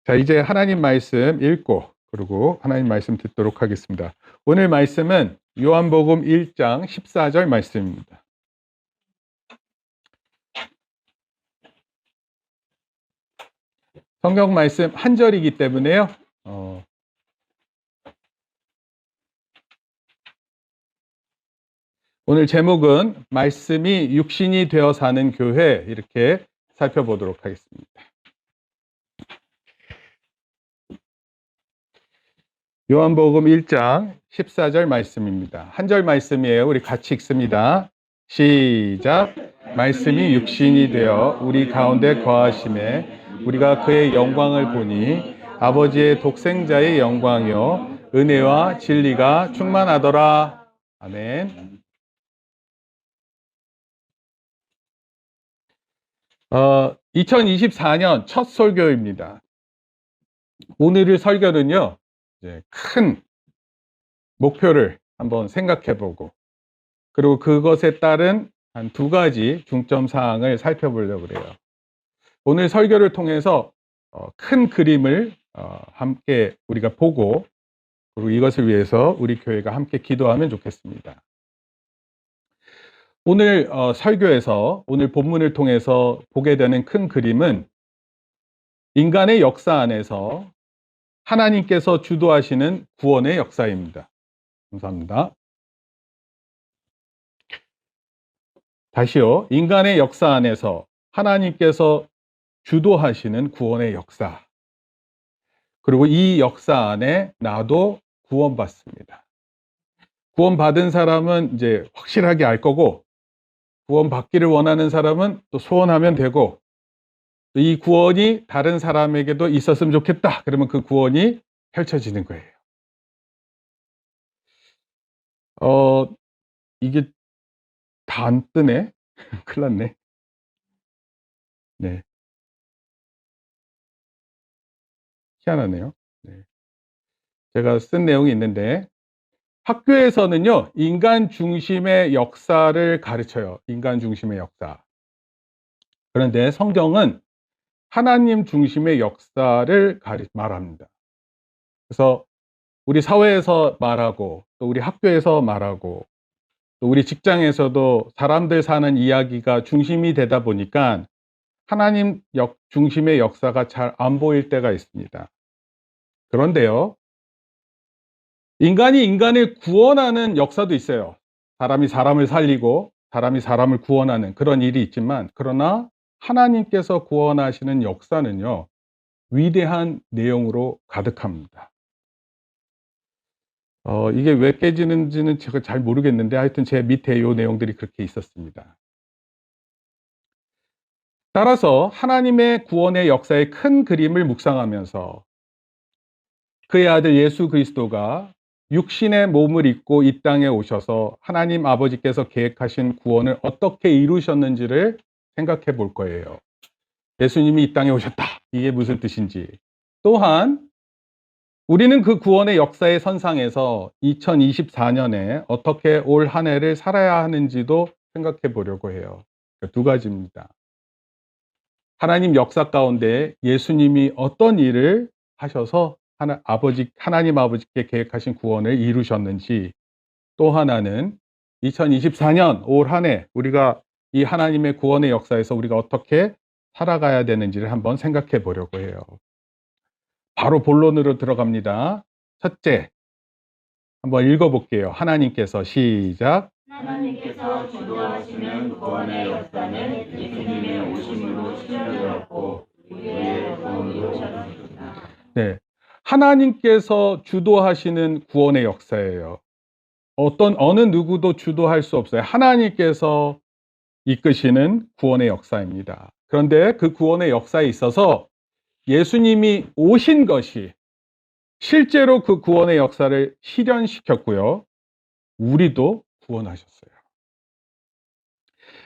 자, 이제 하나님 말씀 읽고 그리고 하나님 말씀 듣도록 하겠습니다. 오늘 말씀은 요한복음 1장 14절 말씀입니다. 성경 말씀 한 절이기 때문에요. 오늘 제목은 말씀이 육신이 되어 사는 교회, 이렇게 살펴보도록 하겠습니다. 요한복음 1장 14절 말씀입니다. 한 절 말씀이에요. 우리 같이 읽습니다. 시작. 말씀이 육신이 되어 우리 가운데 거하심에 우리가 그의 영광을 보니 아버지의 독생자의 영광이요 은혜와 진리가 충만하더라. 아멘. 2024년 첫 설교입니다. 오늘의 설교는요, 이제 큰 목표를 한번 생각해 보고, 그리고 그것에 따른 한 두 가지 중점 사항을 살펴보려고 그래요. 오늘 설교를 통해서 큰 그림을 함께 우리가 보고, 그리고 이것을 위해서 우리 교회가 함께 기도하면 좋겠습니다. 오늘 설교에서, 오늘 본문을 통해서 보게 되는 큰 그림은 인간의 역사 안에서 하나님께서 주도하시는 구원의 역사입니다. 감사합니다. 다시요. 인간의 역사 안에서 하나님께서 주도하시는 구원의 역사. 그리고 이 역사 안에 나도 구원받습니다. 구원받은 사람은 이제 확실하게 알 거고, 구원받기를 원하는 사람은 또 소원하면 되고, 이 구원이 다른 사람에게도 있었으면 좋겠다. 그러면 그 구원이 펼쳐지는 거예요. 이게 다 안 뜨네? 큰일 났네. 네. 희한하네요. 네. 제가 쓴 내용이 있는데, 학교에서는요, 인간 중심의 역사를 가르쳐요. 인간 중심의 역사. 그런데 성경은 하나님 중심의 역사를 말합니다. 그래서 우리 사회에서 말하고, 또 우리 학교에서 말하고, 또 우리 직장에서도 사람들 사는 이야기가 중심이 되다 보니까 하나님 중심의 역사가 잘 안 보일 때가 있습니다. 그런데요, 인간이 인간을 구원하는 역사도 있어요. 사람이 사람을 살리고 사람이 사람을 구원하는 그런 일이 있지만, 그러나 하나님께서 구원하시는 역사는요, 위대한 내용으로 가득합니다. 이게 왜 깨지는지는 제가 잘 모르겠는데, 하여튼 제 밑에 이 내용들이 그렇게 있었습니다. 따라서 하나님의 구원의 역사의 큰 그림을 묵상하면서 그의 아들 예수 그리스도가 육신의 몸을 입고 이 땅에 오셔서 하나님 아버지께서 계획하신 구원을 어떻게 이루셨는지를 생각해 볼 거예요. 예수님이 이 땅에 오셨다. 이게 무슨 뜻인지. 또한 우리는 그 구원의 역사의 선상에서 2024년에 어떻게 올 한 해를 살아야 하는지도 생각해 보려고 해요. 두 가지입니다. 하나님 역사 가운데 예수님이 어떤 일을 하셔서 하나님 아버지께 계획하신 구원을 이루셨는지, 또 하나는 2024년 올 한 해 우리가 이 하나님의 구원의 역사에서 우리가 어떻게 살아가야 되는지를 한번 생각해 보려고 해요. 바로 본론으로 들어갑니다. 첫째, 한번 읽어볼게요. 하나님께서 시작. 하나님께서 주도하시는 구원의 역사는 예수님의 오심으로 시작되었고 우리의 구원으로 이루어졌습니다. 네, 하나님께서 주도하시는 구원의 역사예요. 어느 누구도 주도할 수 없어요. 하나님께서 이끄시는 구원의 역사입니다. 그런데 그 구원의 역사에 있어서 예수님이 오신 것이 실제로 그 구원의 역사를 실현시켰고요. 우리도 구원하셨어요.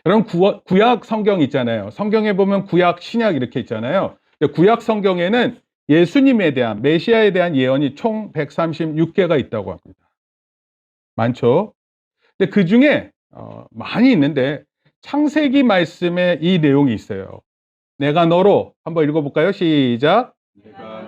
그럼 구약 성경 있잖아요. 성경에 보면 구약, 신약 이렇게 있잖아요. 구약 성경에는 예수님에 대한, 메시아에 대한 예언이 총 136개가 있다고 합니다. 많죠? 근데 그 중에 많이 있는데 창세기 말씀에 이 내용이 있어요. 내가 너로, 한번 읽어볼까요? 시작. 내가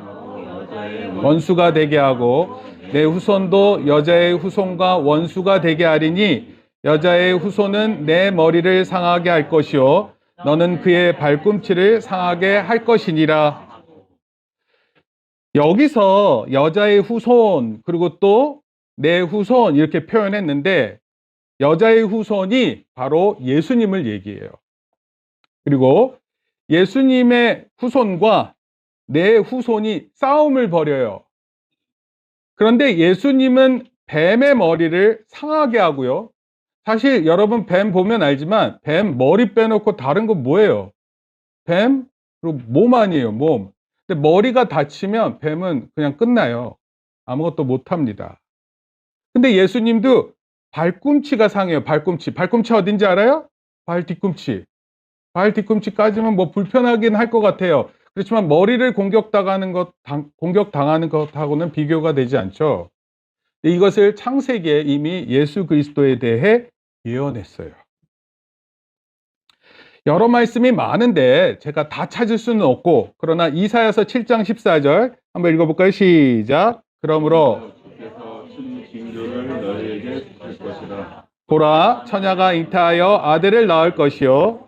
원수가 되게 하고 내 후손도 여자의 후손과 원수가 되게 하리니 여자의 후손은 내 머리를 상하게 할 것이요 너는 그의 발꿈치를 상하게 할 것이니라. 여기서 여자의 후손 그리고 또 내 후손 이렇게 표현했는데 여자의 후손이 바로 예수님을 얘기해요. 그리고 예수님의 후손과 내 후손이 싸움을 벌여요. 그런데 예수님은 뱀의 머리를 상하게 하고요. 사실 여러분 뱀 보면 알지만 뱀 머리 빼놓고 다른 건 뭐예요? 뱀 그리고 몸 아니에요, 몸. 근데 머리가 다치면 뱀은 그냥 끝나요. 아무것도 못합니다. 근데 예수님도 발꿈치가 상해요. 발꿈치. 발꿈치 어딘지 알아요? 발 뒤꿈치. 발 뒤꿈치까지는 뭐 불편하긴 할 것 같아요. 그렇지만 머리를 공격당하는 것하고는 비교가 되지 않죠. 이것을 창세기에 이미 예수 그리스도에 대해 예언했어요. 여러 말씀이 많은데 제가 다 찾을 수는 없고 그러나 이사야서 7장 14절 한번 읽어볼까요? 시작. 그러므로 주께서 큰 징조를 너희에게 주실 것이라. 보라 처녀가 잉태하여 아들을 낳을 것이요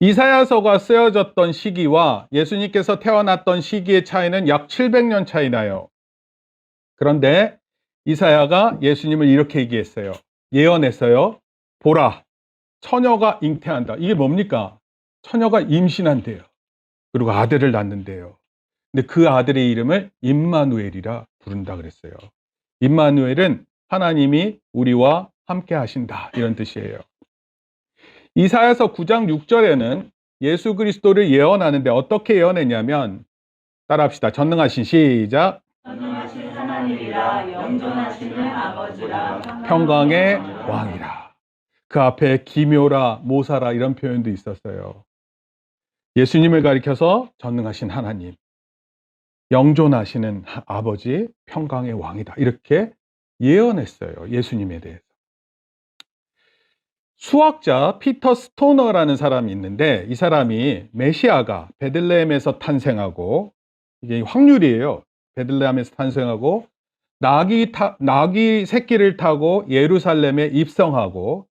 이사야서가 쓰여졌던 시기와 예수님께서 태어났던 시기의 차이는 약 700년 차이 나요. 그런데 이사야가 예수님을 이렇게 얘기했어요. 예언했어요. 보라, 처녀가 잉태한다. 이게 뭡니까? 처녀가 임신한대요. 그리고 아들을 낳는데요. 근데 그 아들의 이름을 임마누엘이라 부른다 그랬어요. 임마누엘은 하나님이 우리와 함께 하신다 이런 뜻이에요. 이사야서 9장 6절에는 예수 그리스도를 예언하는데 어떻게 예언했냐면 따라합시다. 전능하신 시작. 전능하신 하나님이라 영존하시는 아버지라 평강의 왕이라. 그 앞에 기묘라 모사라 이런 표현도 있었어요. 예수님을 가리켜서 전능하신 하나님, 영존하시는 아버지, 평강의 왕이다 이렇게 예언했어요. 예수님에 대해서. 수학자 피터 스토너라는 사람이 있는데 이 사람이 메시아가 베들레헴에서 탄생하고 이게 확률이에요. 베들레헴에서 탄생하고 나귀 새끼를 타고 예루살렘에 입성하고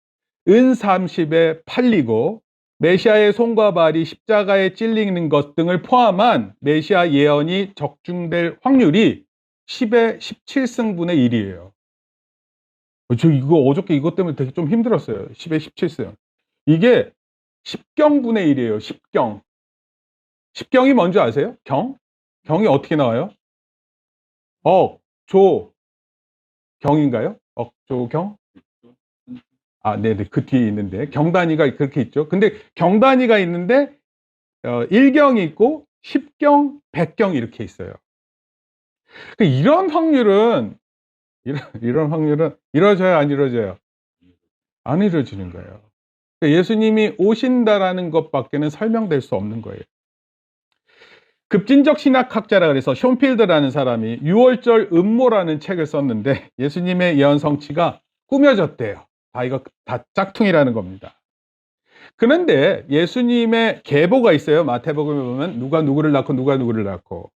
은 30에 팔리고 메시아의 손과 발이 십자가에 찔리는 것 등을 포함한 메시아 예언이 적중될 확률이 10의 17승분의 1이에요. 저 이거 어저께 이것 때문에 되게 좀 힘들었어요. 10의 17승. 이게 10경분의 1이에요. 10경. 10경이 뭔지 아세요? 경? 경이 어떻게 나와요? 억, 조, 경인가요? 억, 조, 경? 아, 네네. 그 뒤에 있는데. 경단위가 그렇게 있죠. 근데 경단위가 있는데, 1경이 있고, 10경, 100경 이렇게 있어요. 이런 확률은, 이런 확률은 이루어져요, 안 이루어져요? 안 이루어지는 거예요. 예수님이 오신다라는 것밖에는 설명될 수 없는 거예요. 급진적 신학학자라 그래서 숀필드라는 사람이 6월절 음모라는 책을 썼는데 예수님의 예언 성취가 꾸며졌대요. 이거 다 짝퉁이라는 겁니다. 그런데 예수님의 계보가 있어요. 마태복음에 보면 누가 누구를 낳고 누가 누구를 낳고.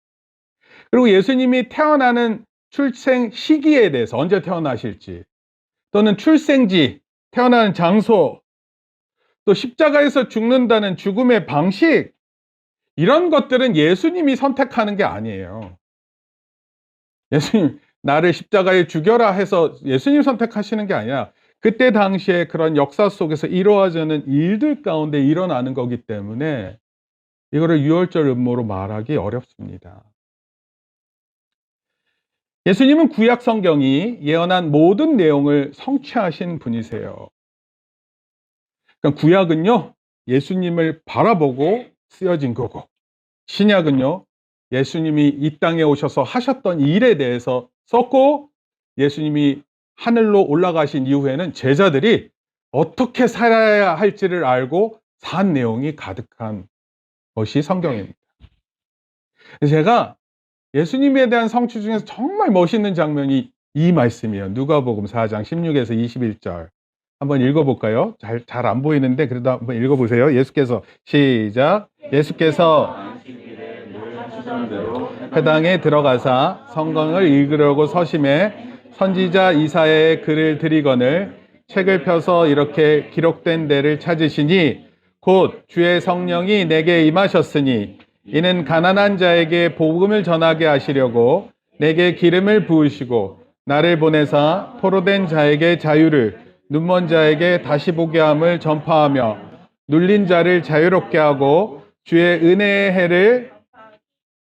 그리고 예수님이 태어나는 출생 시기에 대해서 언제 태어나실지 또는 출생지, 태어나는 장소, 또 십자가에서 죽는다는 죽음의 방식 이런 것들은 예수님이 선택하는 게 아니에요. 예수님 나를 십자가에 죽여라 해서 예수님 선택하시는 게 아니라 그때 당시에 그런 역사 속에서 이루어지는 일들 가운데 일어나는 거기 때문에 이거를 유월절 음모로 말하기 어렵습니다. 예수님은 구약 성경이 예언한 모든 내용을 성취하신 분이세요. 그러니까 구약은요, 예수님을 바라보고 쓰여진 거고, 신약은요, 예수님이 이 땅에 오셔서 하셨던 일에 대해서 썼고, 예수님이 하늘로 올라가신 이후에는 제자들이 어떻게 살아야 할지를 알고 산 내용이 가득한 것이 성경입니다. 제가 예수님에 대한 성취 중에서 정말 멋있는 장면이 이 말씀이에요. 누가복음 4장 16에서 21절. 한번 읽어볼까요? 잘 안 보이는데 그래도 한번 읽어보세요. 예수께서 시작. 예수께서 하시던 대로 회당에 들어가사 성경을 읽으려고 서심해 선지자 이사야의 글을 들이거늘 책을 펴서 이렇게 기록된 데를 찾으시니 곧 주의 성령이 내게 임하셨으니 이는 가난한 자에게 복음을 전하게 하시려고 내게 기름을 부으시고 나를 보내사 포로된 자에게 자유를 눈먼 자에게 다시 보게 함을 전파하며 눌린 자를 자유롭게 하고 주의 은혜의 해를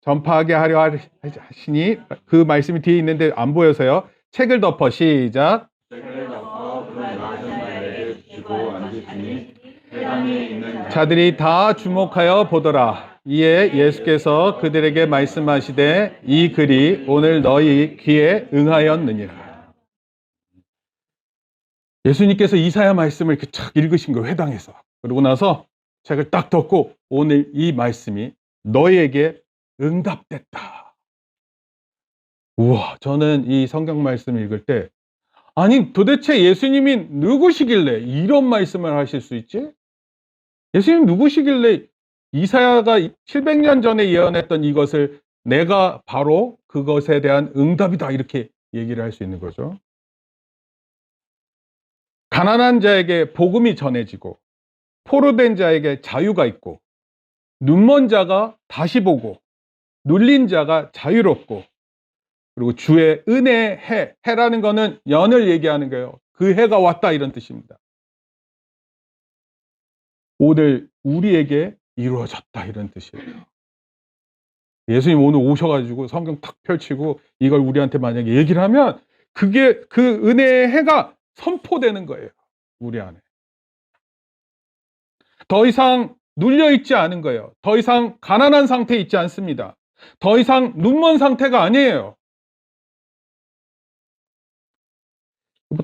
전파하게 하려 하시니 그 말씀이 뒤에 있는데 안 보여서요. 책을 덮어 시작. 책을 덮어 그 나가신 자에게 주시고 앉으시니 회당에 있는 자들이 다 주목하여 보더라. 이에 예수께서 그들에게 말씀하시되 이 글이 오늘 너희 귀에 응하였느니라. 예수님께서 이사야 말씀을 이렇게 착 읽으신 거예요. 회당에서. 그러고 나서 책을 딱 덮고 오늘 이 말씀이 너희에게 응답됐다. 우와, 저는 이 성경 말씀을 읽을 때 아니 도대체 예수님이 누구시길래 이런 말씀을 하실 수 있지? 예수님 누구시길래 이사야가 700년 전에 예언했던 이것을 내가 바로 그것에 대한 응답이다 이렇게 얘기를 할 수 있는 거죠. 가난한 자에게 복음이 전해지고 포로된 자에게 자유가 있고 눈먼 자가 다시 보고 눌린 자가 자유롭고 그리고 주의 은혜의 해, 해라는 거는 연을 얘기하는 거예요. 그 해가 왔다 이런 뜻입니다. 오늘 우리에게 이루어졌다 이런 뜻이에요. 예수님 오늘 오셔가지고 성경 탁 펼치고 이걸 우리한테 만약에 얘기를 하면 그게 그 은혜의 해가 선포되는 거예요. 우리 안에. 더 이상 눌려있지 않은 거예요. 더 이상 가난한 상태에 있지 않습니다. 더 이상 눈먼 상태가 아니에요.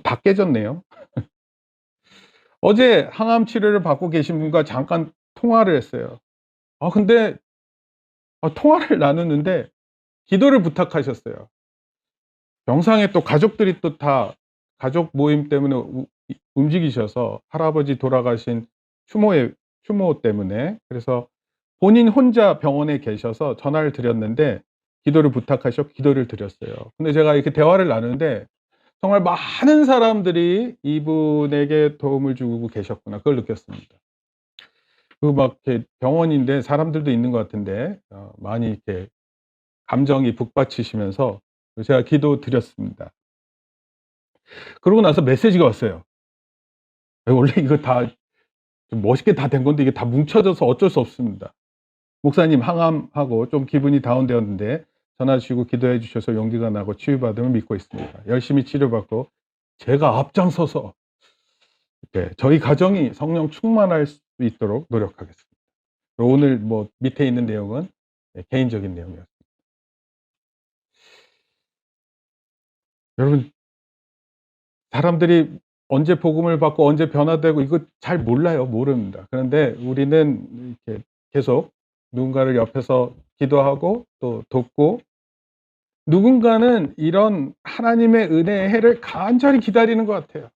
다 깨졌네요. 어제 항암 치료를 받고 계신 분과 잠깐 통화를 했어요. 근데 통화를 나누는데 기도를 부탁하셨어요. 영상에 또 가족들이 또 다 가족 모임 때문에 움직이셔서 할아버지 돌아가신 추모 때문에 그래서 본인 혼자 병원에 계셔서 전화를 드렸는데 기도를 부탁하셔서 기도를 드렸어요. 근데 제가 이렇게 대화를 나누는데 정말 많은 사람들이 이분에게 도움을 주고 계셨구나. 그걸 느꼈습니다. 막 이렇게 병원인데 사람들도 있는 것 같은데 많이 이렇게 감정이 북받치시면서 제가 기도 드렸습니다. 그러고 나서 메시지가 왔어요. 원래 이거 다 좀 멋있게 다 된 건데 이게 다 뭉쳐져서 어쩔 수 없습니다. 목사님 항암하고 좀 기분이 다운되었는데 전화 주시고 기도해 주셔서 용기가 나고 치유받음을 믿고 있습니다. 열심히 치료받고 제가 앞장서서 저희 가정이 성령 충만할 수 있도록 노력하겠습니다. 오늘 뭐 밑에 있는 내용은 개인적인 내용이었습니다. 여러분, 사람들이 언제 복음을 받고 언제 변화되고 이거 잘 몰라요. 모릅니다. 그런데 우리는 이렇게 계속 누군가를 옆에서 기도하고 또 돕고 누군가는 이런 하나님의 은혜의 해를 간절히 기다리는 것 같아요.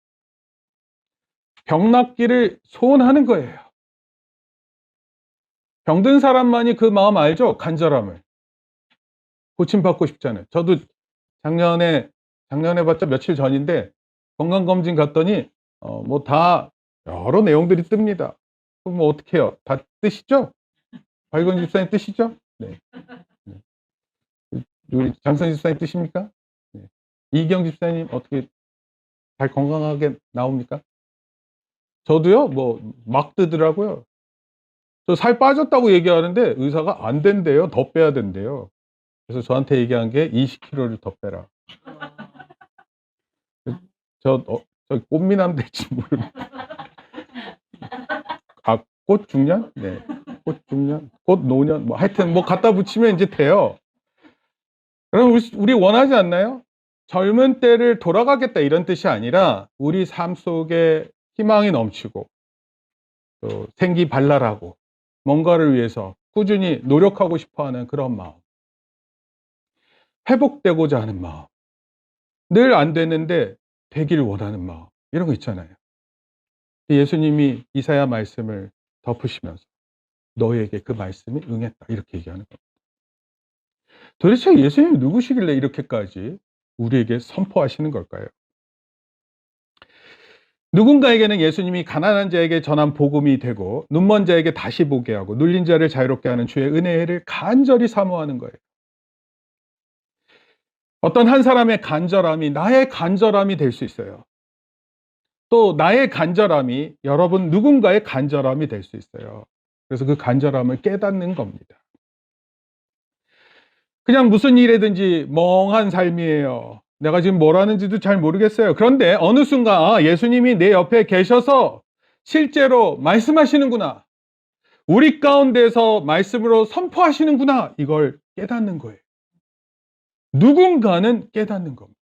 병 낫기를 소원하는 거예요. 병든 사람만이 그 마음 알죠? 간절함을. 고침받고 싶잖아요. 저도 작년에 봤자 며칠 전인데 건강검진 갔더니 뭐 다 여러 내용들이 뜹니다. 그럼 뭐 어떻게 해요? 다 뜨시죠? 박유건 집사님 뜨시죠? 네. 우리 장선 집사님 뜨십니까? 네. 이경 집사님 어떻게 잘 건강하게 나옵니까? 저도요, 뭐 막 뜨더라고요. 저 살 빠졌다고 얘기하는데 의사가 안 된대요. 더 빼야 된대요. 그래서 저한테 얘기한 게 20kg를 더 빼라. 저 꽃미남 될지 모르겠 꽃 중년? 네. 꽃 중년? 꽃 노년? 뭐 하여튼 뭐 갖다 붙이면 이제 돼요. 그럼 우리 원하지 않나요? 젊은 때를 돌아가겠다 이런 뜻이 아니라 우리 삶 속에 희망이 넘치고 또 생기 발랄하고 뭔가를 위해서 꾸준히 노력하고 싶어하는 그런 마음. 회복되고자 하는 마음. 늘 안 되는데 되기를 원하는 마음. 이런 거 있잖아요. 예수님이 이사야 말씀을 덮으시면서 너에게 그 말씀이 응했다. 이렇게 얘기하는 겁니다. 도대체 예수님이 누구시길래 이렇게까지 우리에게 선포하시는 걸까요? 누군가에게는 예수님이 가난한 자에게 전한 복음이 되고 눈먼 자에게 다시 보게 하고 눌린 자를 자유롭게 하는 주의 은혜를 간절히 사모하는 거예요. 어떤 한 사람의 간절함이 나의 간절함이 될 수 있어요. 또 나의 간절함이 여러분 누군가의 간절함이 될 수 있어요. 그래서 그 간절함을 깨닫는 겁니다. 그냥 무슨 일이든지 멍한 삶이에요. 내가 지금 뭘 하는지도 잘 모르겠어요. 그런데 어느 순간 예수님이 내 옆에 계셔서 실제로 말씀하시는구나. 우리 가운데서 말씀으로 선포하시는구나. 이걸 깨닫는 거예요. 누군가는 깨닫는 겁니다.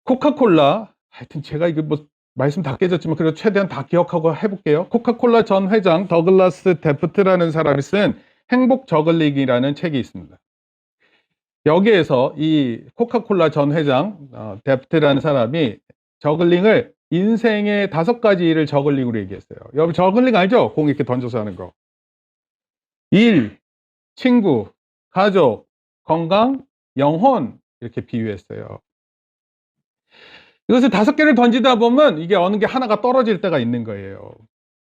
코카콜라, 하여튼 제가 이거 뭐 말씀 다 깨졌지만 그래도 최대한 다 기억하고 해볼게요. 코카콜라 전 회장 더글라스 데프트라는 사람이 쓴 행복 저글링이라는 책이 있습니다. 여기에서 이 코카콜라 전 회장 데프트라는 사람이 저글링을 인생의 5가지 일을 저글링으로 얘기했어요. 여러분 저글링 알죠? 공 이렇게 던져서 하는 거. 일, 친구, 가족, 건강, 영혼 이렇게 비유했어요. 이것을 5개를 던지다 보면 이게 어느 게 하나가 떨어질 때가 있는 거예요.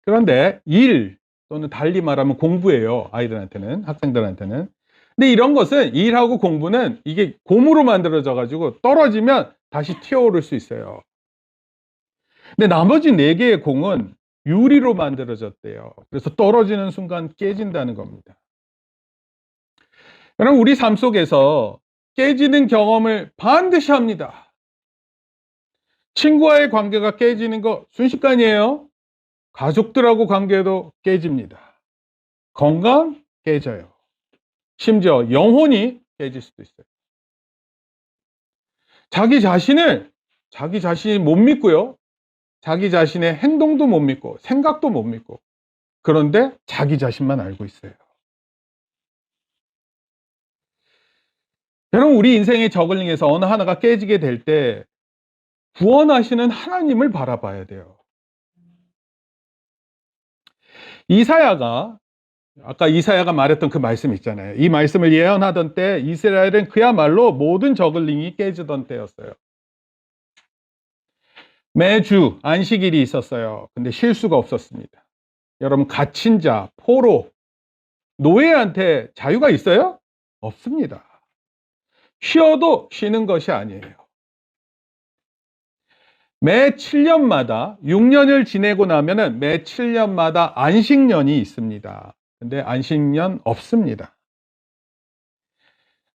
그런데 일 또는 달리 말하면 공부예요. 아이들한테는, 학생들한테는. 근데 이런 것은 일하고 공부는 이게 곰으로 만들어져 가지고 떨어지면 다시 튀어오를 수 있어요. 근데 나머지 4개의 공은 유리로 만들어졌대요. 그래서 떨어지는 순간 깨진다는 겁니다. 여러분 우리 삶 속에서 깨지는 경험을 반드시 합니다. 친구와의 관계가 깨지는 거 순식간이에요. 가족들하고 관계도 깨집니다. 건강 깨져요. 심지어 영혼이 깨질 수도 있어요. 자기 자신이 못 믿고요. 자기 자신의 행동도 못 믿고 생각도 못 믿고 그런데 자기 자신만 알고 있어요. 여러분 우리 인생의 저글링에서 어느 하나가 깨지게 될 때 구원하시는 하나님을 바라봐야 돼요. 아까 이사야가 말했던 그 말씀 있잖아요. 이 말씀을 예언하던 때 이스라엘은 그야말로 모든 저글링이 깨지던 때였어요. 매주 안식일이 있었어요. 근데 쉴 수가 없었습니다. 여러분 갇힌 자, 포로, 노예한테 자유가 있어요? 없습니다. 쉬어도 쉬는 것이 아니에요. 매 7년마다 6년을 지내고 나면은 매 7년마다 안식년이 있습니다. 근데 안식년 없습니다.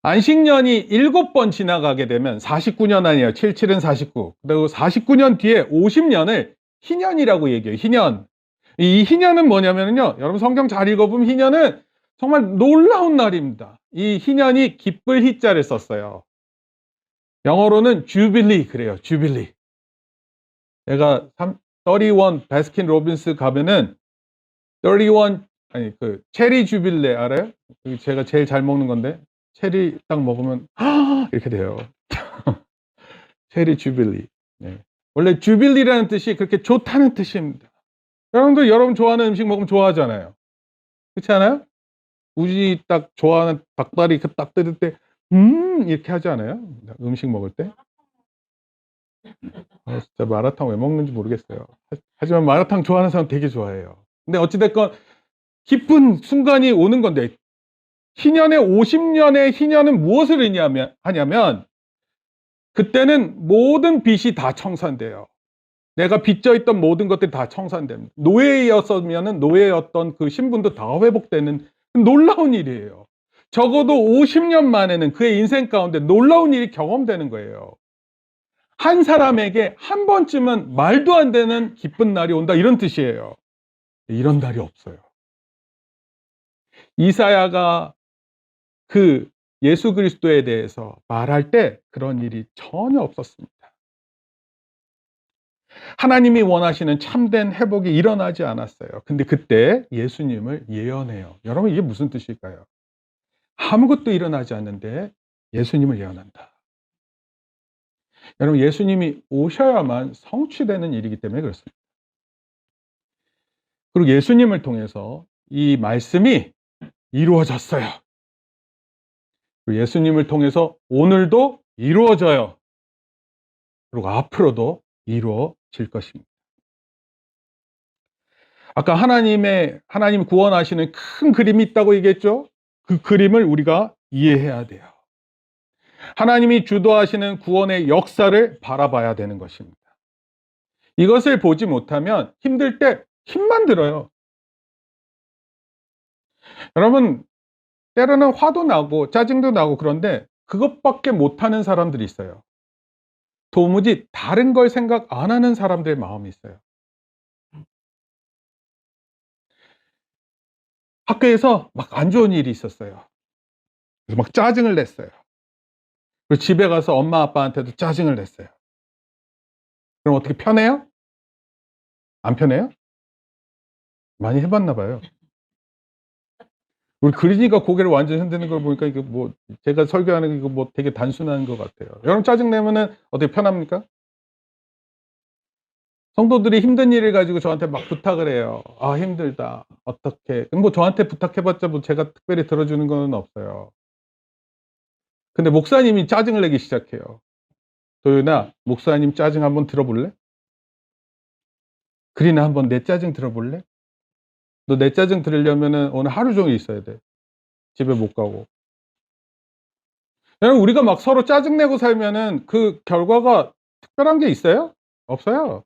안식년이 7번 지나가게 되면 49년 아니에요. 77은 49. 그리고 49년 뒤에 50년을 희년이라고 얘기해요. 희년. 이 희년은 뭐냐면요. 여러분 성경 잘 읽어보면 희년은 정말 놀라운 날입니다. 이 희년이 기쁠 희자를 썼어요. 영어로는 주빌리 그래요. 주빌리. 내가 31 바스킨 로빈스 가면은 31 그 체리 주빌레 알아요? 제가 제일 잘 먹는 건데 체리 딱 먹으면 이렇게 돼요. 체리 주빌리. 네. 원래 주빌리라는 뜻이 그렇게 좋다는 뜻입니다. 여러분도 여러분 좋아하는 음식 먹으면 좋아하잖아요. 그렇지 않아요? 우지 딱 좋아하는 닭다리 그 딱 뜯을 때 이렇게 하지 않아요? 음식 먹을 때? 진짜 마라탕 왜 먹는지 모르겠어요. 하지만 마라탕 좋아하는 사람 되게 좋아해요. 근데 어찌됐건 기쁜 순간이 오는 건데 희년의 50년의 희년은 무엇을 하냐면 그때는 모든 빚이 다 청산돼요. 내가 빚져 있던 모든 것들이 다 청산됩니다. 노예였으면 노예였던 그 신분도 다 회복되는 놀라운 일이에요. 적어도 50년 만에는 그의 인생 가운데 놀라운 일이 경험되는 거예요. 한 사람에게 한 번쯤은 말도 안 되는 기쁜 날이 온다 이런 뜻이에요. 이런 날이 없어요. 이사야가 그 예수 그리스도에 대해서 말할 때 그런 일이 전혀 없었습니다. 하나님이 원하시는 참된 회복이 일어나지 않았어요. 근데 그때 예수님을 예언해요. 여러분 이게 무슨 뜻일까요? 아무것도 일어나지 않는데 예수님을 예언한다. 여러분 예수님이 오셔야만 성취되는 일이기 때문에 그렇습니다. 그리고 예수님을 통해서 이 말씀이 이루어졌어요. 예수님을 통해서 오늘도 이루어져요. 그리고 앞으로도 이루어질 것입니다. 아까 하나님 구원하시는 큰 그림이 있다고 얘기했죠? 그 그림을 우리가 이해해야 돼요. 하나님이 주도하시는 구원의 역사를 바라봐야 되는 것입니다. 이것을 보지 못하면 힘들 때 힘만 들어요. 여러분, 때로는 화도 나고 짜증도 나고 그런데 그것밖에 못하는 사람들이 있어요. 도무지 다른 걸 생각 안 하는 사람들의 마음이 있어요. 학교에서 막 안 좋은 일이 있었어요. 그래서 막 짜증을 냈어요. 그리고 집에 가서 엄마 아빠한테도 짜증을 냈어요. 그럼 어떻게 편해요? 안 편해요? 많이 해봤나 봐요. 우리 그린이가 고개를 완전히 흔드는 걸 보니까 이게 뭐 제가 설교하는 이거 뭐 되게 단순한 것 같아요. 여러분 짜증 내면은 어떻게 편합니까? 성도들이 힘든 일을 가지고 저한테 막 부탁을 해요. 아 힘들다. 어떻게? 뭐 저한테 부탁해봤자 뭐 제가 특별히 들어주는 건 없어요. 근데 목사님이 짜증을 내기 시작해요. 도윤아, 목사님 짜증 한번 들어볼래? 그린아 한번 내 짜증 들어볼래? 너 내 짜증 들으려면은 오늘 하루 종일 있어야 돼. 집에 못 가고. 여러분 우리가 막 서로 짜증내고 살면은 그 결과가 특별한 게 있어요? 없어요.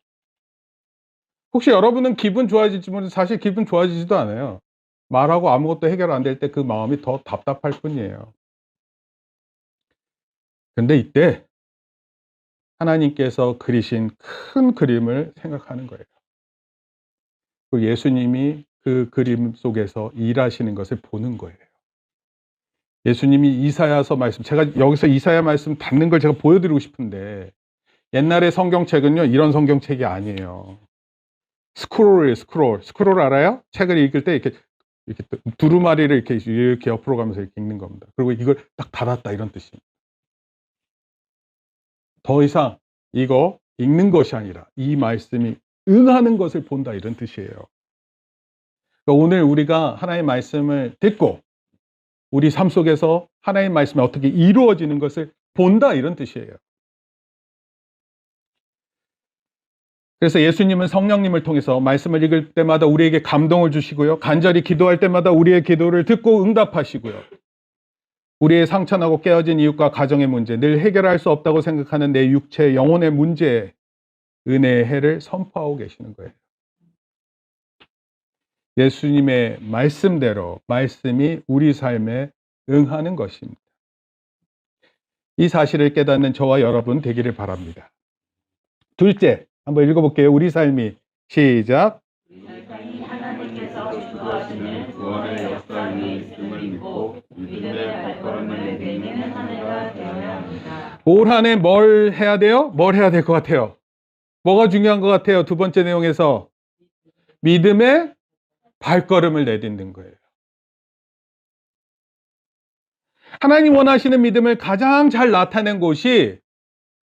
혹시 여러분은 기분 좋아지지만 사실 기분 좋아지지도 않아요. 말하고 아무것도 해결 안 될 때 그 마음이 더 답답할 뿐이에요. 근데 이때 하나님께서 그리신 큰 그림을 생각하는 거예요. 그 예수님이 그 그림 속에서 일하시는 것을 보는 거예요. 예수님이 이사야서 말씀, 제가 여기서 이사야 말씀 닿는 걸 제가 보여드리고 싶은데 옛날의 성경책은요 이런 성경책이 아니에요. 스크롤이에요. 스크롤 알아요? 책을 읽을 때 이렇게 두루마리를 이렇게 옆으로 가면서 이렇게 읽는 겁니다. 그리고 이걸 딱 닫았다 이런 뜻입니다. 더 이상 이거 읽는 것이 아니라 이 말씀이 응하는 것을 본다 이런 뜻이에요. 그러니까 오늘 우리가 하나님의 말씀을 듣고 우리 삶 속에서 하나님의 말씀이 어떻게 이루어지는 것을 본다 이런 뜻이에요. 그래서 예수님은 성령님을 통해서 말씀을 읽을 때마다 우리에게 감동을 주시고요. 간절히 기도할 때마다 우리의 기도를 듣고 응답하시고요. 우리의 상처나고 깨어진 이웃과 가정의 문제, 늘 해결할 수 없다고 생각하는 내 육체, 영혼의 문제에 은혜의 해를 선포하고 계시는 거예요. 예수님의 말씀대로 말씀이 우리 삶에 응하는 것입니다. 이 사실을 깨닫는 저와 여러분 되기를 바랍니다. 둘째, 한번 읽어볼게요. 우리 삶이 시작. 하나님께서 주도하시는 구원의 역사에 있음을 믿고 믿음의 발걸음을 내딛는 한 해가 되어야 합니다. 올 한 해 뭘 해야 돼요? 뭘 해야 될 것 같아요? 뭐가 중요한 것 같아요? 두 번째 내용에서 믿음의 발걸음을 내딛는 거예요. 하나님 원하시는 믿음을 가장 잘 나타낸 곳이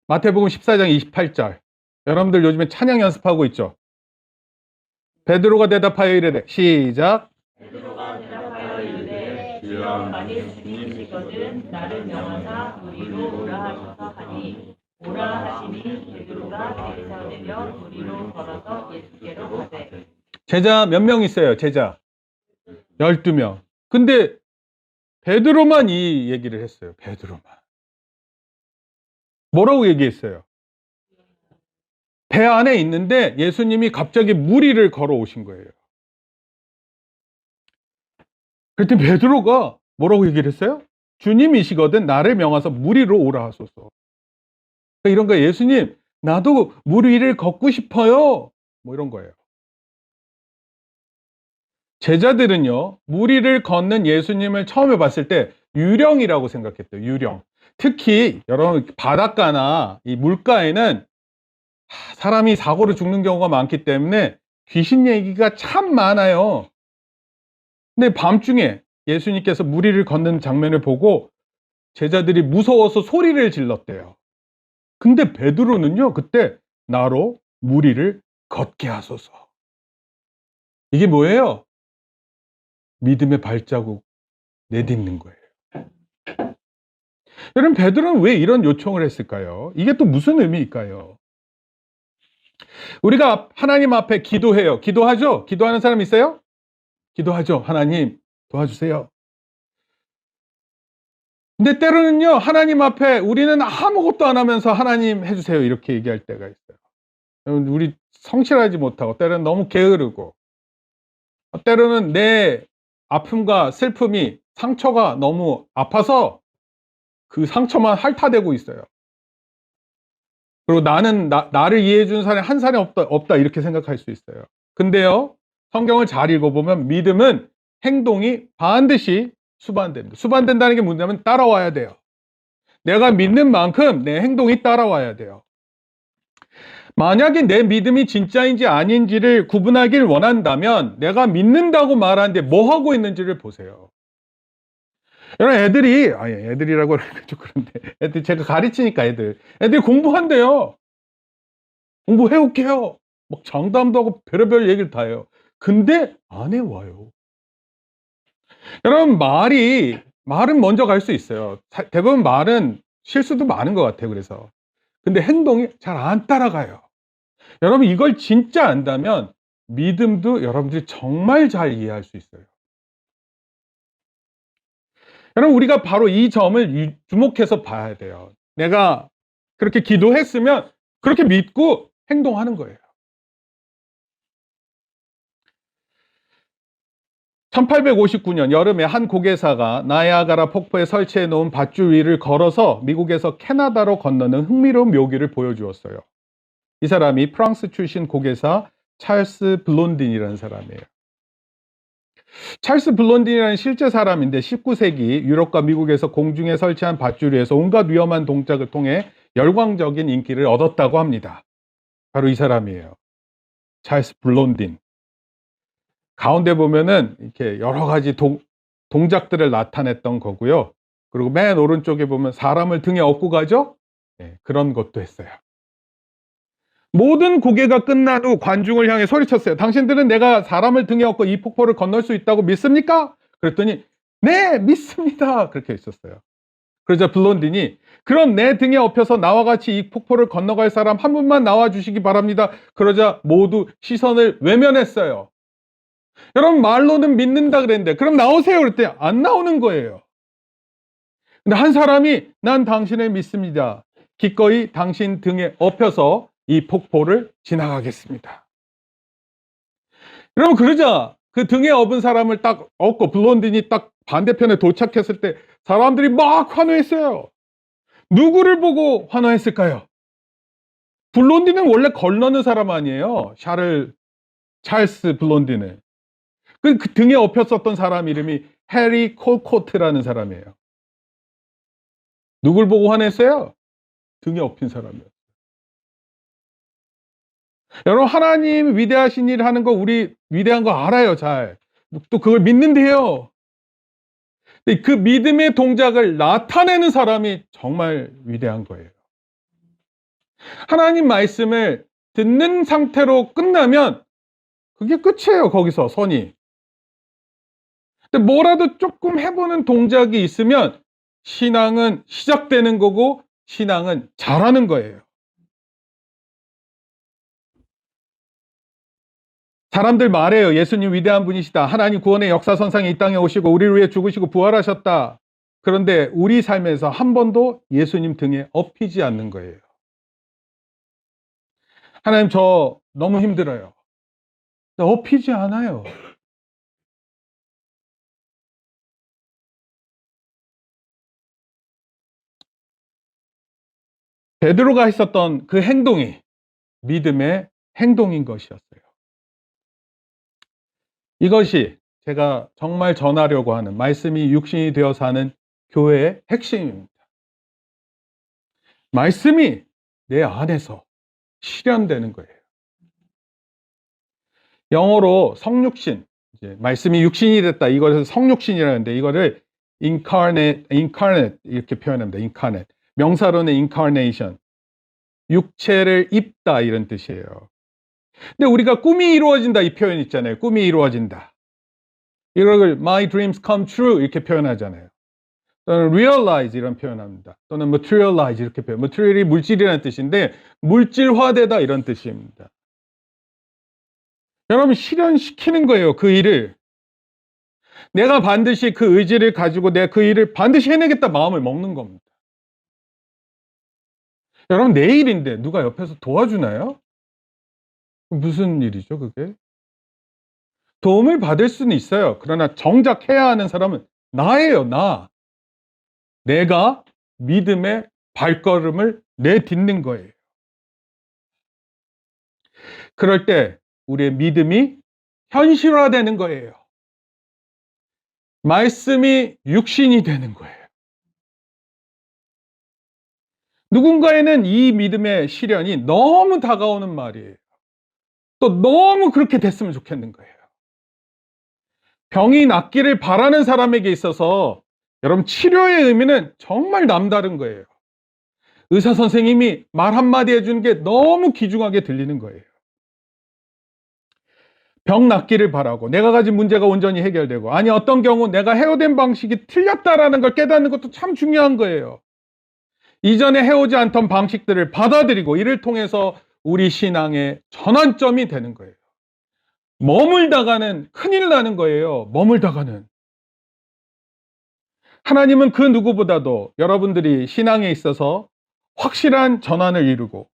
마태복음 14장 28절. 여러분들 요즘에 찬양 연습하고 있죠? 베드로가 대답하여 이르되 시작. 베드로가 대답하여 이르되 주여 만일 주님이시거든 나를 명하사 우리로 오라 하셔서 하니 오라 하시니 베드로가 대리사되며 우리로 걸어서 예수께로 가되. 제자 몇 명 있어요? 제자 12명. 근데 베드로만 이 얘기를 했어요. 베드로만. 뭐라고 얘기했어요? 배 안에 있는데 예수님이 갑자기 무리를 걸어오신 거예요. 그랬더니 베드로가 뭐라고 얘기를 했어요? 주님이시거든 나를 명하사 무리로 오라 하소서. 그러니까 이런 거예요. 예수님 나도 무리를 걷고 싶어요. 뭐 이런 거예요. 제자들은요 무리를 걷는 예수님을 처음에 봤을 때 유령이라고 생각했대요. 유령. 특히 여러분 바닷가나 이 물가에는 사람이 사고로 죽는 경우가 많기 때문에 귀신 얘기가 참 많아요. 근데 밤중에 예수님께서 무리를 걷는 장면을 보고 제자들이 무서워서 소리를 질렀대요. 근데 베드로는요 그때 나로 무리를 걷게 하소서. 이게 뭐예요? 믿음의 발자국. 내딛는 거예요. 여러분, 베드로는 왜 이런 요청을 했을까요? 이게 또 무슨 의미일까요? 우리가 하나님 앞에 기도해요. 기도하죠? 기도하는 사람 있어요? 기도하죠. 하나님 도와주세요. 근데 때로는요, 하나님 앞에 우리는 아무것도 안 하면서 하나님 해주세요 이렇게 얘기할 때가 있어요. 우리 성실하지 못하고 때로는 너무 게으르고 때로는 내 아픔과 슬픔이 상처가 너무 아파서 그 상처만 핥아대고 있어요. 그리고 나를 이해해 주는 사람이 한 사람이 없다 이렇게 생각할 수 있어요. 근데요, 성경을 잘 읽어보면 믿음은 행동이 반드시 수반됩니다. 수반된다는 게 뭐냐면 따라와야 돼요. 내가 믿는 만큼 내 행동이 따라와야 돼요. 만약에 내 믿음이 진짜인지 아닌지를 구분하길 원한다면 내가 믿는다고 말하는데 뭐 하고 있는지를 보세요. 여러분, 애들이라고 하니까 좀 그런데, 애들 제가 가르치니까 애들이 공부한대요. 공부해올게요. 막 장담도 하고 별의별 얘기를 다 해요. 근데 안 해와요. 여러분, 말은 먼저 갈 수 있어요. 대부분 말은 실수도 많은 것 같아요. 그래서. 근데 행동이 잘 안 따라가요. 여러분, 이걸 진짜 안다면 믿음도 여러분들이 정말 잘 이해할 수 있어요. 여러분, 우리가 바로 이 점을 주목해서 봐야 돼요. 내가 그렇게 기도했으면 그렇게 믿고 행동하는 거예요. 1859년 여름에 한 고개사가 나야가라 폭포에 설치해 놓은 밧줄 위를 걸어서 미국에서 캐나다로 건너는 흥미로운 묘기를 보여주었어요. 이 사람이 프랑스 출신 고개사 찰스 블론딘이라는 사람이에요. 찰스 블론딘이라는 실제 사람인데 19세기 유럽과 미국에서 공중에 설치한 밧줄 위에서 온갖 위험한 동작을 통해 열광적인 인기를 얻었다고 합니다. 바로 이 사람이에요. 찰스 블론딘. 가운데 보면은 이렇게 여러 가지 동작들을 나타냈던 거고요. 그리고 맨 오른쪽에 보면 사람을 등에 업고 가죠? 네, 그런 것도 했어요. 모든 고개가 끝난 후 관중을 향해 소리쳤어요. 당신들은 내가 사람을 등에 업고 이 폭포를 건널 수 있다고 믿습니까? 그랬더니 네, 믿습니다. 그렇게 있었어요. 그러자 블론딘이 그럼 내 등에 업혀서 나와 같이 이 폭포를 건너갈 사람 한 분만 나와 주시기 바랍니다. 그러자 모두 시선을 외면했어요. 여러분, 말로는 믿는다 그랬는데 그럼 나오세요 그랬더니 안 나오는 거예요. 근데 한 사람이 난 당신을 믿습니다. 기꺼이 당신 등에 업혀서 이 폭포를 지나가겠습니다. 여러분, 그러자 그 등에 업은 사람을 딱 업고 블론딘이 딱 반대편에 도착했을 때 사람들이 막 환호했어요. 누구를 보고 환호했을까요? 블론딘은 원래 건너는 사람 아니에요. 찰스 블론딘은. 그 등에 업혔었던 사람 이름이 해리 콜코트라는 사람이에요. 누굴 보고 환호했어요? 등에 업힌 사람이에요. 여러분, 하나님 위대하신 일 하는 거 우리 위대한 거 알아요, 잘. 또 그걸 믿는데요. 그 믿음의 동작을 나타내는 사람이 정말 위대한 거예요. 하나님 말씀을 듣는 상태로 끝나면 그게 끝이에요, 거기서 선이. 근데 뭐라도 조금 해보는 동작이 있으면 신앙은 시작되는 거고 신앙은 잘하는 거예요. 사람들 말해요. 예수님 위대한 분이시다. 하나님 구원의 역사선상에 이 땅에 오시고 우리를 위해 죽으시고 부활하셨다. 그런데 우리 삶에서 한 번도 예수님 등에 업히지 않는 거예요. 하나님, 저 너무 힘들어요. 업히지 않아요. 베드로가 했었던 그 행동이 믿음의 행동인 것이었어요. 이것이 제가 정말 전하려고 하는 말씀이 육신이 되어 사는 교회의 핵심입니다. 말씀이 내 안에서 실현되는 거예요. 영어로 성육신, 이제 말씀이 육신이 됐다. 이것을 성육신이라는데 이거를 incarnate 이렇게 표현합니다. incarnate. 명사로는 incarnation. 육체를 입다 이런 뜻이에요. 근데 우리가 꿈이 이루어진다 이 표현 있잖아요. 꿈이 이루어진다. 이걸 my dreams come true 이렇게 표현하잖아요. 또는 realize 이런 표현합니다. 또는 materialize 이렇게 표현. material이 물질이라는 뜻인데 물질화되다 이런 뜻입니다. 여러분 실현시키는 거예요. 그 일을. 내가 반드시 그 의지를 가지고 내가 그 일을 반드시 해내겠다 마음을 먹는 겁니다. 여러분 내 일인데 누가 옆에서 도와주나요? 무슨 일이죠 그게? 도움을 받을 수는 있어요. 그러나 정작 해야 하는 사람은 나예요. 나. 내가 믿음의 발걸음을 내딛는 거예요. 그럴 때 우리의 믿음이 현실화되는 거예요. 말씀이 육신이 되는 거예요. 누군가에는 이 믿음의 실현이 너무 다가오는 말이에요. 또 너무 그렇게 됐으면 좋겠는 거예요. 병이 낫기를 바라는 사람에게 있어서 여러분 치료의 의미는 정말 남다른 거예요. 의사 선생님이 말 한마디 해주는 게 너무 귀중하게 들리는 거예요. 병 낫기를 바라고 내가 가진 문제가 온전히 해결되고 아니 어떤 경우 내가 해오된 방식이 틀렸다라는 걸 깨닫는 것도 참 중요한 거예요. 이전에 해오지 않던 방식들을 받아들이고 이를 통해서 우리 신앙의 전환점이 되는 거예요. 머물다가는 큰일 나는 거예요. 머물다가는. 하나님은 그 누구보다도 여러분들이 신앙에 있어서 확실한 전환을 이루고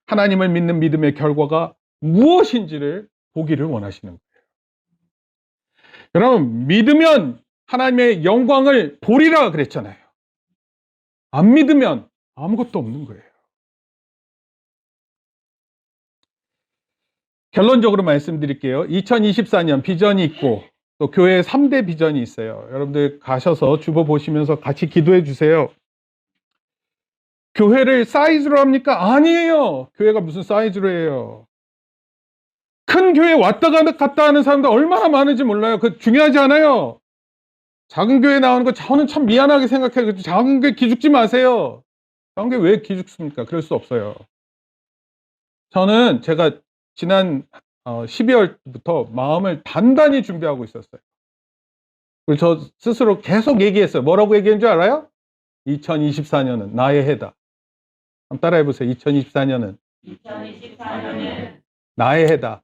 하나님을 믿는 믿음의 결과가 무엇인지를 보기를 원하시는 거예요. 여러분 믿으면 하나님의 영광을 보리라 그랬잖아요. 안 믿으면 아무것도 없는 거예요. 결론적으로 말씀드릴게요. 2024년 비전이 있고 또 교회에 3대 비전이 있어요. 여러분들 가셔서 주보 보시면서 같이 기도해 주세요. 교회를 사이즈로 합니까? 아니에요. 교회가 무슨 사이즈로 해요. 큰 교회 왔다 갔다 하는 사람들 얼마나 많은지 몰라요. 그거 중요하지 않아요. 작은 교회 나오는 거 저는 참 미안하게 생각해요. 작은 교회 기죽지 마세요. 작은 교회 왜 기죽습니까? 그럴 수 없어요. 저는 제가 지난 12월부터 마음을 단단히 준비하고 있었어요. 그리고 저 스스로 계속 얘기했어요. 뭐라고 얘기한 줄 알아요? 2024년은 나의 해다. 한번 따라해 보세요. 2024년은 나의 해다.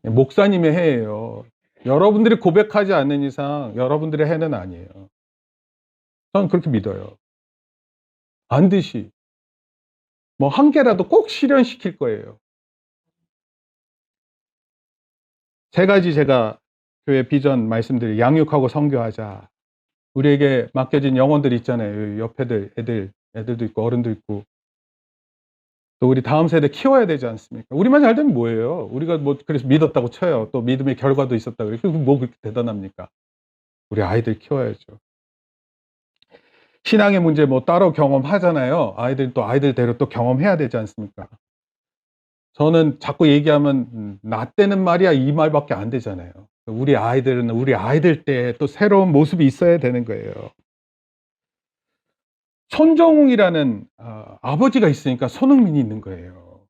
목사님의 해예요. 여러분들이 고백하지 않는 이상 여러분들의 해는 아니에요. 저는 그렇게 믿어요. 반드시 뭐 한 개라도 꼭 실현시킬 거예요. 세 가지 제가 교회 비전 말씀드릴 양육하고 선교하자. 우리에게 맡겨진 영혼들 있잖아요. 옆에들 애들도 있고 어른도 있고 또 우리 다음 세대 키워야 되지 않습니까? 우리만 잘 되면 뭐예요? 우리가 뭐 그래서 믿었다고 쳐요. 또 믿음의 결과도 있었다고 그래요. 그게 뭐 그렇게 대단합니까? 우리 아이들 키워야죠. 신앙의 문제 뭐 따로 경험하잖아요. 아이들 또 아이들대로 또 경험해야 되지 않습니까? 저는 자꾸 얘기하면 나 때는 말이야 이 말밖에 안 되잖아요. 우리 아이들은 우리 아이들 때 또 새로운 모습이 있어야 되는 거예요. 손정웅이라는 아버지가 있으니까 손흥민이 있는 거예요.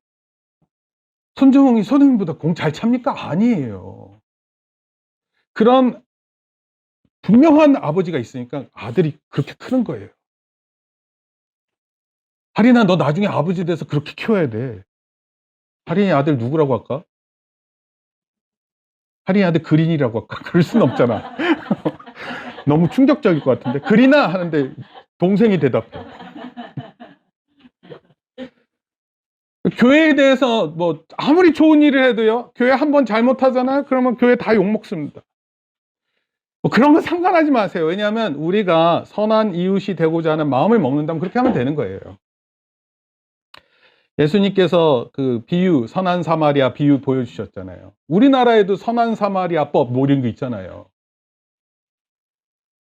손정웅이 손흥민보다 공 잘 찹니까? 아니에요. 그런 분명한 아버지가 있으니까 아들이 그렇게 크는 거예요. 하린아 너 나중에 아버지 돼서 그렇게 키워야 돼. 하린이 아들 누구라고 할까? 하린이 아들 그린이라고 할까? 그럴 수는 없잖아. 너무 충격적일 것 같은데 그린아 하는데 동생이 대답해. 교회에 대해서 뭐 아무리 좋은 일을 해도요. 교회 한번 잘못하잖아요. 그러면 교회 다 욕먹습니다. 뭐 그런 거 상관하지 마세요. 왜냐하면 우리가 선한 이웃이 되고자 하는 마음을 먹는다면 그렇게 하면 되는 거예요. 예수님께서 그 비유, 선한 사마리아 비유 보여주셨잖아요. 우리나라에도 선한 사마리아법 뭐 이런 거 있잖아요.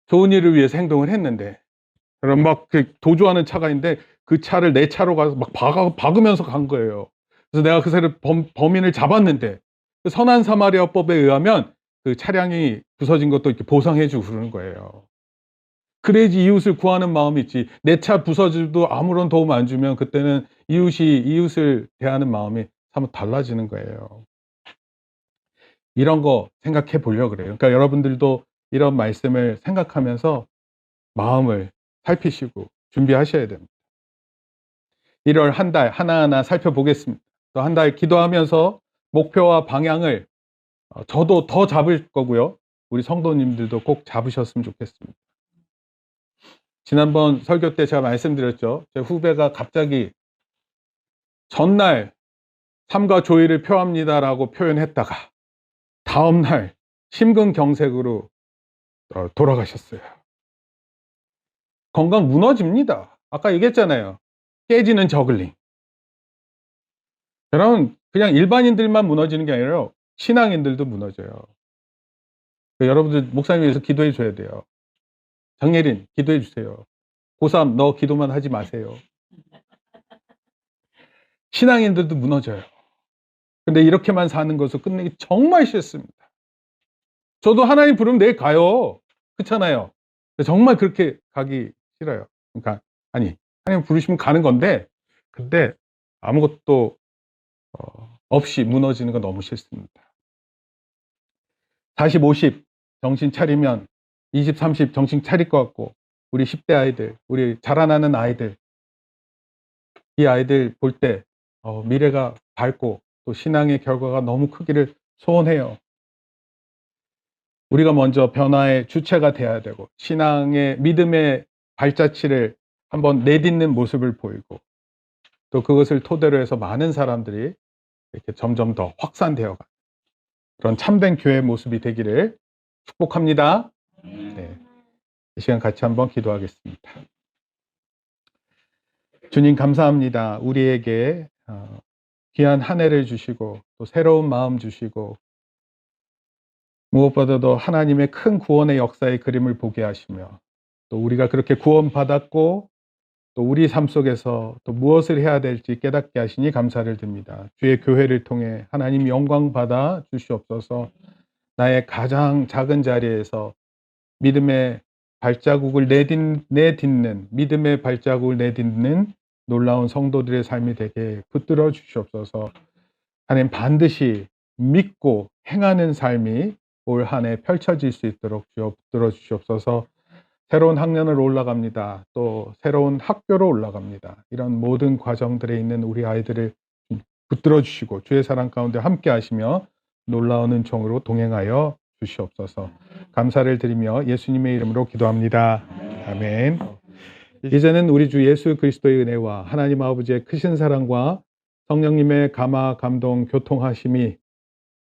좋은 일을 위해서 행동을 했는데 그럼 막 도주하는 차가 있는데 그 차를 내 차로 가서 막 박으면서 간 거예요. 그래서 내가 그 사람 범인을 잡았는데 그 선한 사마리아법에 의하면 그 차량이 부서진 것도 이렇게 보상해주고 그러는 거예요. 그래야지 이웃을 구하는 마음이 있지. 내 차 부서져도 아무런 도움 안 주면 그때는 이웃을 대하는 마음이 사뭇 달라지는 거예요. 이런 거 생각해 보려고 그래요. 그러니까 여러분들도 이런 말씀을 생각하면서 마음을 살피시고 준비하셔야 됩니다. 1월 한 달 하나하나 살펴보겠습니다. 또 한 달 기도하면서 목표와 방향을 저도 더 잡을 거고요. 우리 성도님들도 꼭 잡으셨으면 좋겠습니다. 지난번 설교 때 제가 말씀드렸죠. 제 후배가 갑자기 전날 삼가 조의를 표합니다라고 표현했다가 다음날 심근경색으로 돌아가셨어요. 건강 무너집니다. 아까 얘기했잖아요. 깨지는 저글링. 여러분, 그냥 일반인들만 무너지는 게 아니라 신앙인들도 무너져요. 여러분들 목사님 위해서 기도해 줘야 돼요. 정예린 기도해 주세요. 고3 너 기도만 하지 마세요. 신앙인들도 무너져요. 근데 이렇게만 사는 것을 끝내기 정말 싫습니다. 저도 하나님 부르면 내일 가요. 그렇잖아요. 정말 그렇게 가기 싫어요. 그러니까 아니 하나님 부르시면 가는 건데 근데 아무것도 없이 무너지는 건 너무 싫습니다. 40, 50 정신 차리면 20, 30 정신 차릴 것 같고 우리 10대 아이들, 우리 자라나는 아이들 이 아이들 볼 때 미래가 밝고 또 신앙의 결과가 너무 크기를 소원해요. 우리가 먼저 변화의 주체가 돼야 되고 신앙의 믿음의 발자취를 한번 내딛는 모습을 보이고 또 그것을 토대로 해서 많은 사람들이 이렇게 점점 더 확산되어 가는 그런 참된 교회의 모습이 되기를 축복합니다. 네. 이 시간 같이 한번 기도하겠습니다. 주님 감사합니다. 우리에게 귀한 한 해를 주시고 또 새로운 마음 주시고 무엇보다도 하나님의 큰 구원의 역사의 그림을 보게 하시며 또 우리가 그렇게 구원받았고 또 우리 삶 속에서 또 무엇을 해야 될지 깨닫게 하시니 감사를 드립니다. 주의 교회를 통해 하나님 영광 받아 주시옵소서. 나의 가장 작은 자리에서 믿음의 발자국을 내딛는 믿음의 발자국을 내딛는 놀라운 성도들의 삶이 되게 붙들어 주시옵소서. 하나님 반드시 믿고 행하는 삶이 올 한 해 펼쳐질 수 있도록 주여 붙들어 주시옵소서. 새로운 학년으로 올라갑니다. 또 새로운 학교로 올라갑니다. 이런 모든 과정들에 있는 우리 아이들을 붙들어 주시고 주의 사랑 가운데 함께 하시며 놀라운 은총으로 동행하여 주시옵소서. 감사를 드리며 예수님의 이름으로 기도합니다. 아멘. 이제는 우리 주 예수 그리스도의 은혜와 하나님 아버지의 크신 사랑과 성령님의 감화, 감동, 교통하심이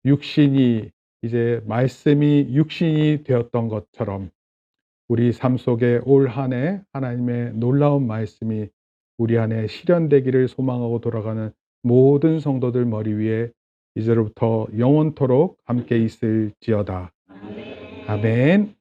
육신이 이제 말씀이 육신이 되었던 것처럼 우리 삶 속에 올 한 해 하나님의 놀라운 말씀이 우리 안에 실현되기를 소망하고 돌아가는 모든 성도들 머리 위에 이제로부터 영원토록 함께 있을지어다. 아멘.